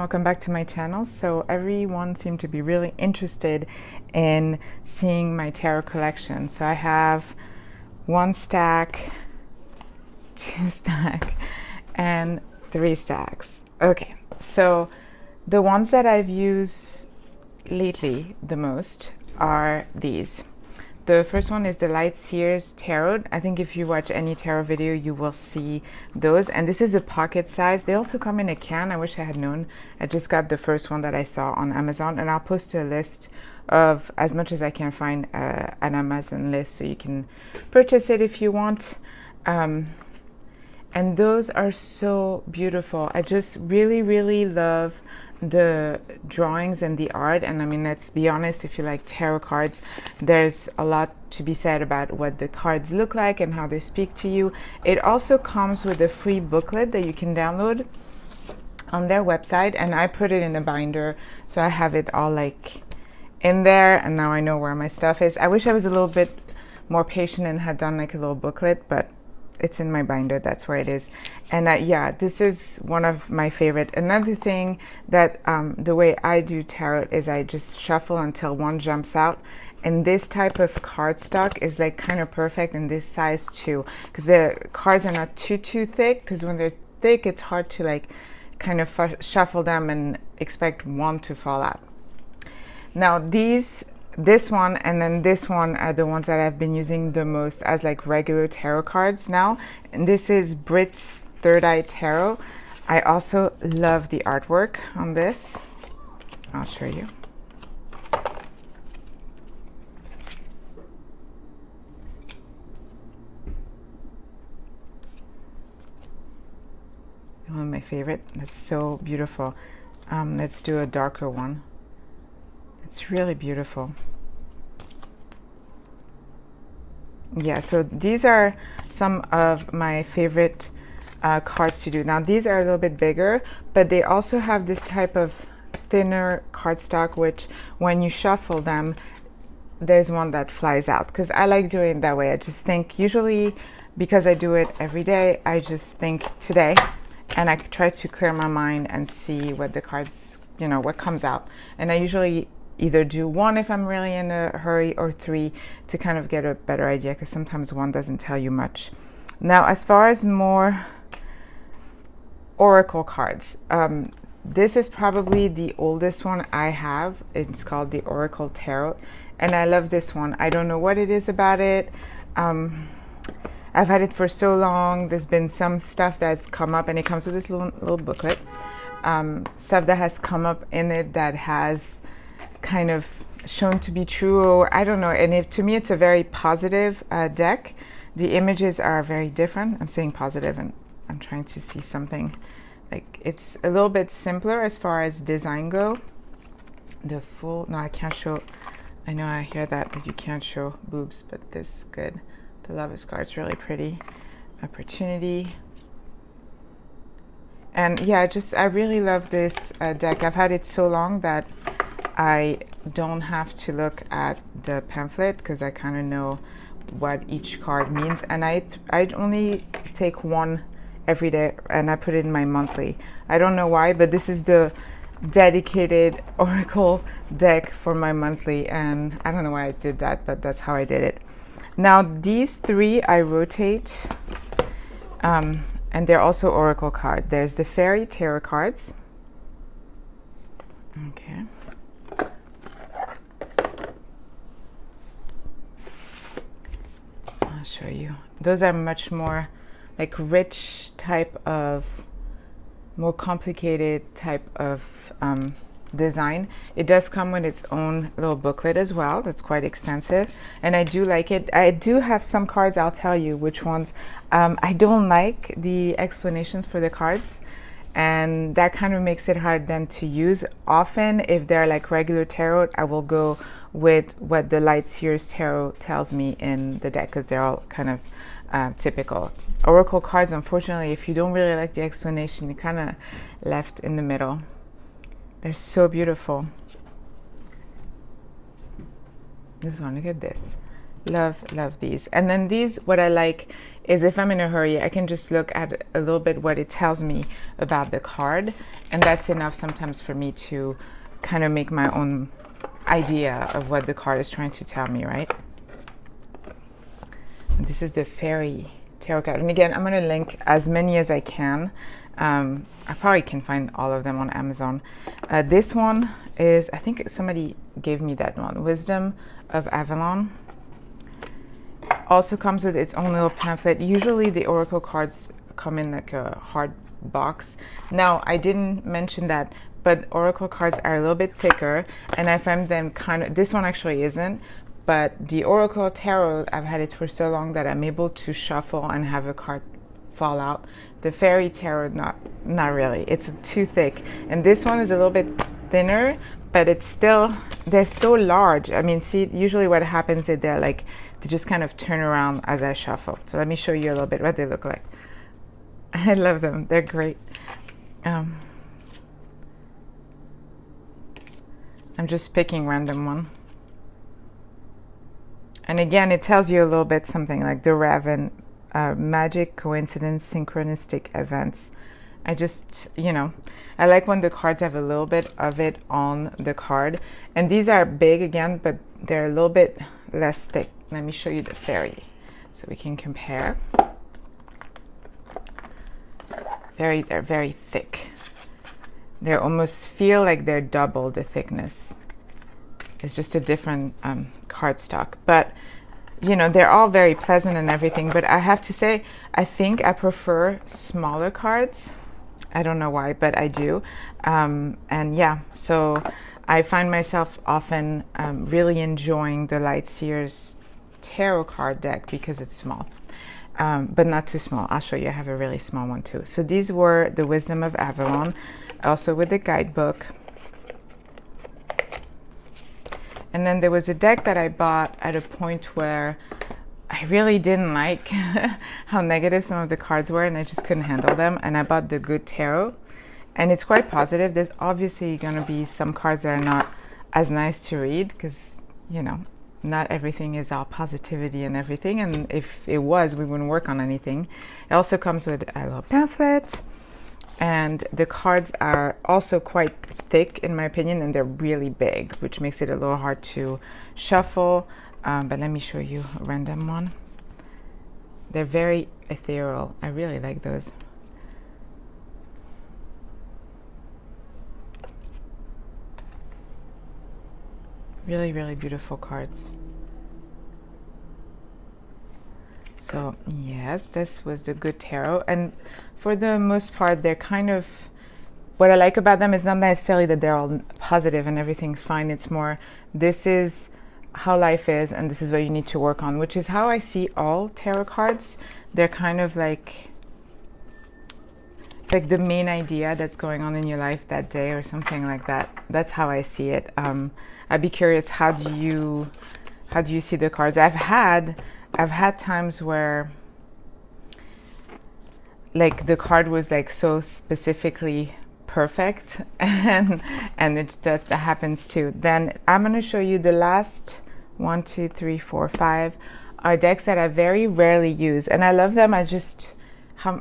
welcome back to my channel. So everyone seemed to be really interested in seeing my tarot collection. So I have 1 stack, 2 stack, and 3 stacks. Okay, so the ones that I've used lately the most are these. The first one is the Lightseers Tarot. I think if you watch any tarot video, you will see those. And this is a pocket size. They also come in a can. I wish I had known. I just got the first one that I saw on Amazon. And I'll post a list of as much as I can find an Amazon list so you can purchase it if you want. And those are so beautiful. I just really, really love the drawings and the art. And I mean, let's be honest, if you like tarot cards, there's a lot to be said about what the cards look like and how they speak to you. It also comes with a free booklet that you can download on their website, and I put it in a binder, so I have it all like in there, and now I know where my stuff is. I wish I was a little bit more patient and had done like a little booklet, but it's in my binder, that's where it is. And yeah, this is one of my favorite. Another thing that the way I do tarot is I just shuffle until one jumps out. And this type of cardstock is like kind of perfect in this size too, because the cards are not too thick, because when they're thick, it's hard to like kind of shuffle them and expect one to fall out. Now this one and then this one are the ones that I've been using the most as like regular tarot cards now. And this is Brit's Third Eye Tarot. I also love the artwork on this. I'll show you. One of my favorite. That's so beautiful. Let's do a darker one. It's really beautiful. Yeah, so these are some of my favorite cards to do. Now these are a little bit bigger, but they also have this type of thinner cardstock, which when you shuffle them, there's one that flies out, because I like doing it that way. I just think, usually because I do it every day, I just think today, and I try to clear my mind and see what the cards, you know, what comes out. And I usually either do 1 if I'm really in a hurry, or 3 to kind of get a better idea, because sometimes 1 doesn't tell you much. Now, as far as more oracle cards, this is probably the oldest one I have. It's called the Oracle Tarot, and I love this one. I don't know what it is about it. I've had it for so long. There's been some stuff that's come up, and it comes with this little booklet. Stuff that has come up in it that has kind of shown to be true, or I don't know. And to me, it's a very positive deck. The images are very different. I'm saying positive, and I'm trying to see something. Like, it's a little bit simpler as far as design go. The full, no, I can't show. I know I hear that you can't show boobs, but this is good. The Lover's card's really pretty. Opportunity. And yeah, I really love this deck. I've had it so long that I don't have to look at the pamphlet, because I kind of know what each card means. And I only take 1 every day, and I put it in my monthly. I don't know why, but this is the dedicated oracle deck for my monthly, and I don't know why I did that, but that's how I did it. Now these 3 I rotate, and they're also oracle cards. There's the Fairy Tarot cards. Okay. I'll show you. Those are much more like rich type of, more complicated type of design. It does come with its own little booklet as well. That's quite extensive, and I do like it. I do have some cards, I'll tell you which ones. I don't like the explanations for the cards, and that kind of makes it hard then to use. Often, if they're like regular tarot, I will go with what the Lightseers Tarot tells me in the deck, because they're all kind of typical. Oracle cards, unfortunately, if you don't really like the explanation, you're kind of left in the middle. They're so beautiful. This one, look at this. Love these. And then these, what I like is if I'm in a hurry, I can just look at a little bit what it tells me about the card. And that's enough sometimes for me to kind of make my own idea of what the card is trying to tell me, right? And this is the Fairy Tarot card. And again, I'm going to link as many as I can. I probably can find all of them on Amazon. This one is, I think somebody gave me that one, Wisdom of Avalon. Also comes with its own little pamphlet. Usually the oracle cards come in like a hard box. Now, I didn't mention that, but oracle cards are a little bit thicker, and I find them kind of, this one actually isn't, but the oracle tarot, I've had it for so long that I'm able to shuffle and have a card fall out. The fairy tarot, not really. It's too thick. And this one is a little bit thinner, but it's still, they're so large. I mean, see, usually what happens is they're like, they just kind of turn around as I shuffle. So let me show you a little bit what they look like. I love them. They're great. I'm just picking random one. And again, it tells you a little bit something like the Raven, magic, coincidence, synchronistic events. I just, you know, I like when the cards have a little bit of it on the card. And these are big again, but they're a little bit less thick. Let me show you the fairy so we can compare. They're very thick. They almost feel like they're double the thickness. It's just a different cardstock. But, you know, they're all very pleasant and everything. But I have to say, I think I prefer smaller cards. I don't know why, but I do. And yeah, so I find myself often really enjoying the Lightseers tarot card deck because it's small, but not too small. I'll show you. I have a really small one too. So these were the Wisdom of Avalon, also with the guidebook. And then there was a deck that I bought at a point where I really didn't like how negative some of the cards were, and I just couldn't handle them. And I bought the Good Tarot, and it's quite positive. There's obviously going to be some cards that are not as nice to read because, you know, not everything is all positivity and everything. And if it was, we wouldn't work on anything. It also comes with a little pamphlet. And the cards are also quite thick, in my opinion, and they're really big, which makes it a little hard to shuffle. But let me show you a random one. They're very ethereal. I really like those. Really, really beautiful cards. So yes, this was the Good Tarot. And for the most part, they're kind of, what I like about them is not necessarily that they're all positive and everything's fine. It's more, this is how life is and this is what you need to work on, which is how I see all tarot cards. They're kind of like the main idea that's going on in your life that day or something like that. That's how I see it. I'd be curious, how do you see the cards? I've had times where like the card was like so specifically perfect and that happens too. Then I'm going to show you the last 1, 2, 3, 4, 5 are decks that I very rarely use, and I love them. I just, how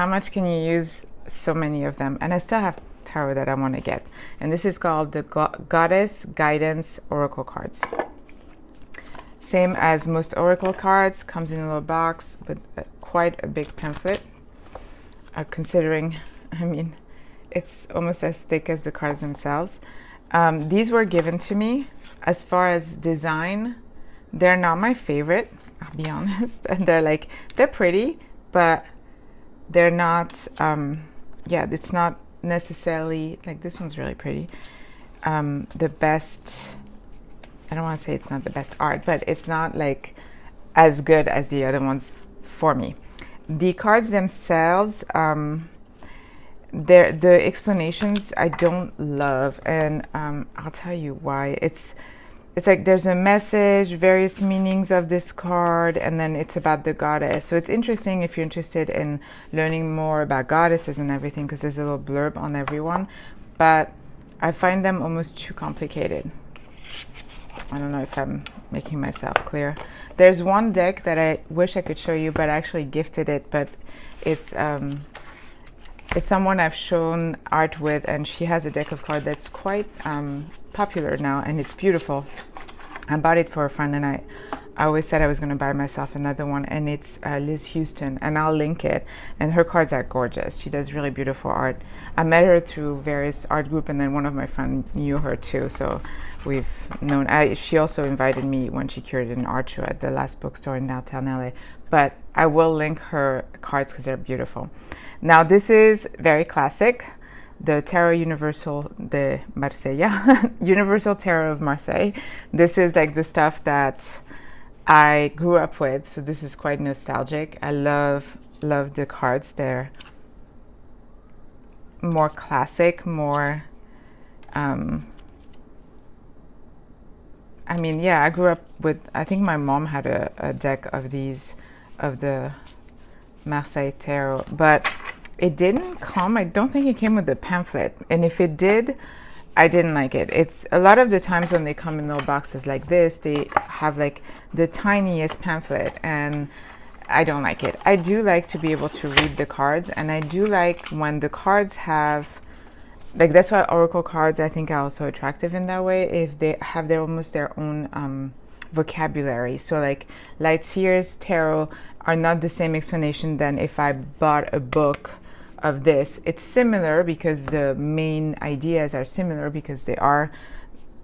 much can you use so many of them? And I still have tarot that I want to get, and this is called the Goddess Guidance Oracle cards. Same as most oracle cards, comes in a little box with quite a big pamphlet. Considering, I mean, it's almost as thick as the cards themselves. These were given to me. As far as design, they're not my favorite, I'll be honest. And they're pretty, but they're not, yeah, it's not necessarily, like this one's really pretty, the best, I don't want to say it's not the best art, but it's not like as good as the other ones for me. The cards themselves, the explanations I don't love, and I'll tell you why. It's like there's a message, various meanings of this card, and then it's about the goddess. So it's interesting if you're interested in learning more about goddesses and everything, because there's a little blurb on everyone, but I find them almost too complicated. I don't know if I'm making myself clear. There's one deck that I wish I could show you, but I actually gifted it. But it's someone I've shown art with, and she has a deck of cards that's quite popular now, and it's beautiful. I bought it for a friend, and I always said I was going to buy myself another one, and it's Liz Houston, and I'll link it. And her cards are gorgeous. She does really beautiful art. I met her through various art group, and then one of my friends knew her too, so we've known. She also invited me when she curated an art show at the last bookstore in downtown LA. But I will link her cards because they're beautiful. Now this is very classic. The Tarot Universal de Marsella, Universal Tarot of Marseille. This is like the stuff that I grew up with, so this is quite nostalgic. I love the cards. They're more classic, more I mean, yeah, I grew up with, I think my mom had a deck of these, of the Marseille Tarot, but it didn't come, I don't think it came with the pamphlet. And if it did, I didn't like it. It's a lot of the times when they come in little boxes like this, they have like the tiniest pamphlet, and I don't like it. I do like to be able to read the cards, and I do like when the cards have, like, that's why oracle cards I think are also attractive in that way, if they have their almost their own vocabulary. So like Light Seers Tarot are not the same explanation than if I bought a book of this. It's similar because the main ideas are similar because they are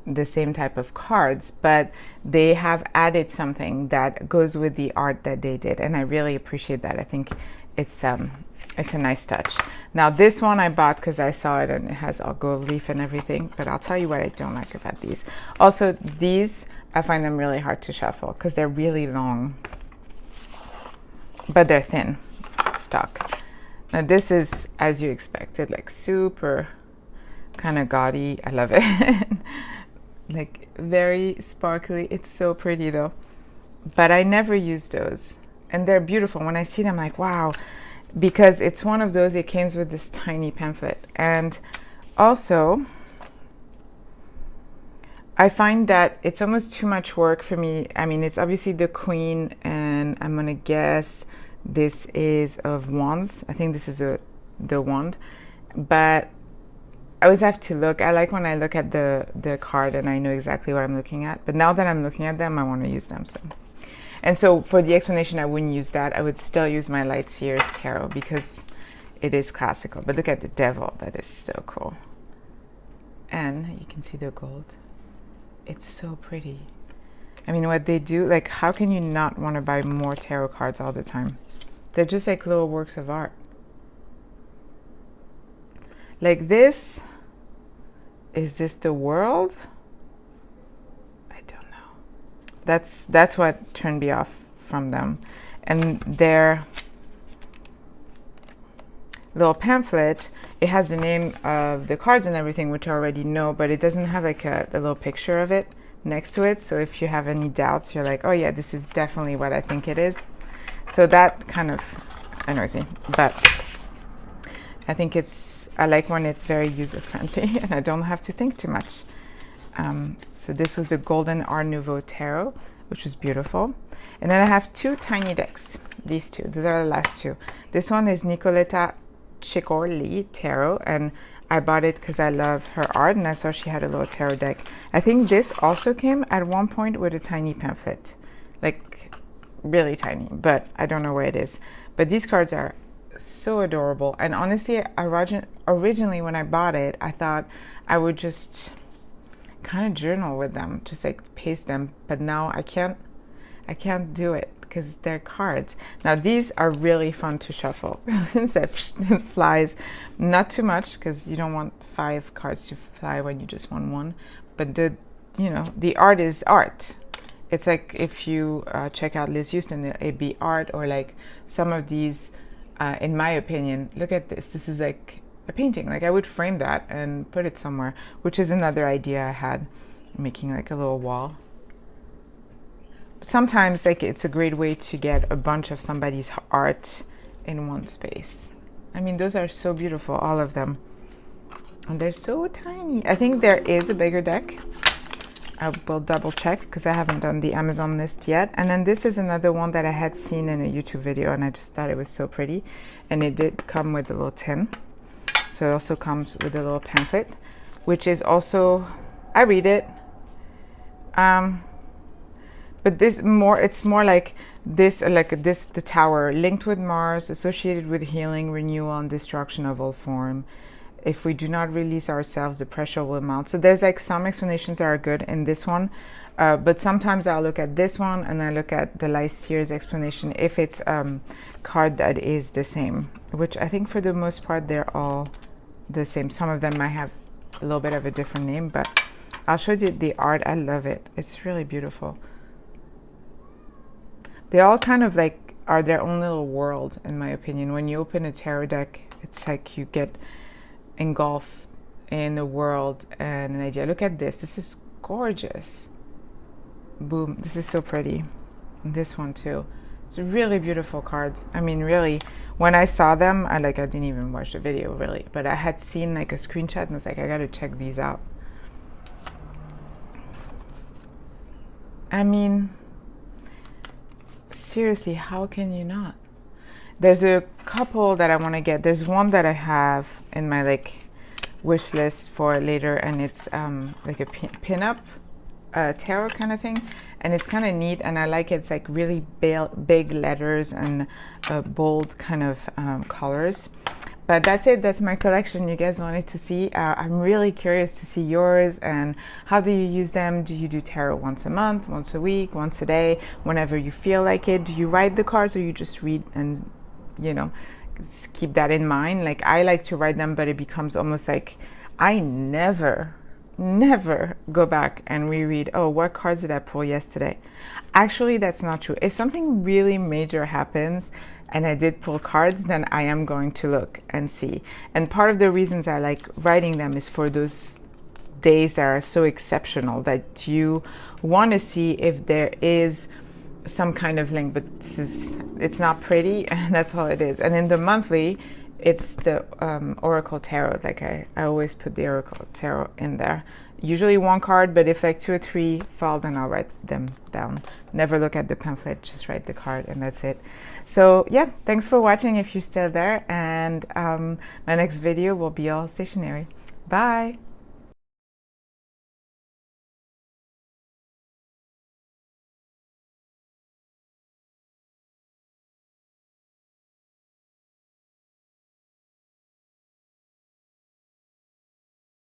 the same type of cards, but they have added something that goes with the art that they did, and I really appreciate that. I think it's a nice touch. Now this one I bought because I saw it and it has a gold leaf and everything, but I'll tell you what I don't like about these. Also, these, I find them really hard to shuffle because they're really long, but they're thin stock. Now this is, as you expected, like super kind of gaudy. I love it. Like very sparkly. It's so pretty though, but I never use those, and they're beautiful. When I see them, I'm like, wow, because it's one of those, it came with this tiny pamphlet. And also I find that it's almost too much work for me. I mean, it's obviously the Queen, and I'm gonna guess this is of Wands. I think this is the wand, but I always have to look. I like when I look at the card and I know exactly what I'm looking at, but now that I'm looking at them, I want to use them. So for the explanation, I wouldn't use that. I would still use my Light Seers Tarot because it is classical. But look at the Devil. That is so cool. And you can see the gold. It's so pretty. I mean, what they do, like, how can you not want to buy more tarot cards all the time? They're just like little works of art. Like this, is this the world? I don't know. That's what turned me off from them. And their little pamphlet, it has the name of the cards and everything, which I already know, but it doesn't have like a little picture of it next to it. So if you have any doubts, you're like, oh yeah, this is definitely what I think it is. So that kind of annoys me, but I think I like when it's very user-friendly and I don't have to think too much. So this was the Golden Art Nouveau Tarot, which was beautiful. And then I have two tiny decks. These two, those are the last two. This one is Nicoletta Ciccoli Tarot, and I bought it because I love her art and I saw she had a little tarot deck. I think this also came at one point with a tiny pamphlet, like really tiny, but I don't know where it is. But these cards are so adorable, and honestly, originally when I bought it, I thought I would just kind of journal with them, just like paste them, but now I can't do it because they're cards. Now these are really fun to shuffle. It flies, not too much because you don't want 5 cards to fly when you just want one, but the art is art. It's like if you check out Liz Houston, it'd be art, or like some of these, in my opinion, look at this. This is like a painting. Like I would frame that and put it somewhere, which is another idea I had, making like a little wall. Sometimes like it's a great way to get a bunch of somebody's art in one space. I mean, those are so beautiful, all of them. And they're so tiny. I think there is a bigger deck. I will double check because I haven't done the Amazon list yet. And then this is another one that I had seen in a YouTube video, and I just thought it was so pretty. And it did come with a little tin. So it also comes with a little pamphlet, which is also, I read it. But it's more like this, the tower, linked with Mars, associated with healing, renewal, and destruction of all form. If we do not release ourselves, the pressure will mount. So there's like some explanations that are good in this one, but sometimes I'll look at this one and I look at the last year's explanation if it's card that is the same, which I think for the most part they're all the same. Some of them might have a little bit of a different name, but I'll show you the art. I love it. It's really beautiful. They all kind of like are their own little world, in my opinion. When you open a tarot deck, it's like you get engulfed in the world and an idea. Look at this. This is gorgeous. Boom. This is so pretty. And this one too. It's really beautiful cards. I mean, really, when I saw them, I didn't even watch the video really, but I had seen like a screenshot and I was like, I gotta check these out. I mean, seriously, how can you not? There's a couple that I want to get. There's one that I have in my like wish list for later, and it's like a pin-up tarot kind of thing, and it's kind of neat, and I like it. It's like really big letters and bold kind of colors. But that's it. That's my collection you guys wanted to see. I'm really curious to see yours, and how do you use them? Do you do tarot once a month, once a week, once a day, whenever you feel like it? Do you write the cards, or you just read and, you know, keep that in mind? Like, I like to write them, but it becomes almost like I never go back and reread, oh, what cards did I pull yesterday? Actually, that's not true. If something really major happens and I did pull cards, then I am going to look and see. And part of the reasons I like writing them is for those days that are so exceptional that you want to see if there is some kind of link. But it's not pretty, and that's all it is. And in the monthly, it's the Oracle Tarot. Like I always put the Oracle Tarot in there. Usually one card, but if like 2 or 3 fall, then I'll write them down. Never look at the pamphlet, just write the card, and that's it. So yeah, thanks for watching if you're still there, and my next video will be all stationery. Bye!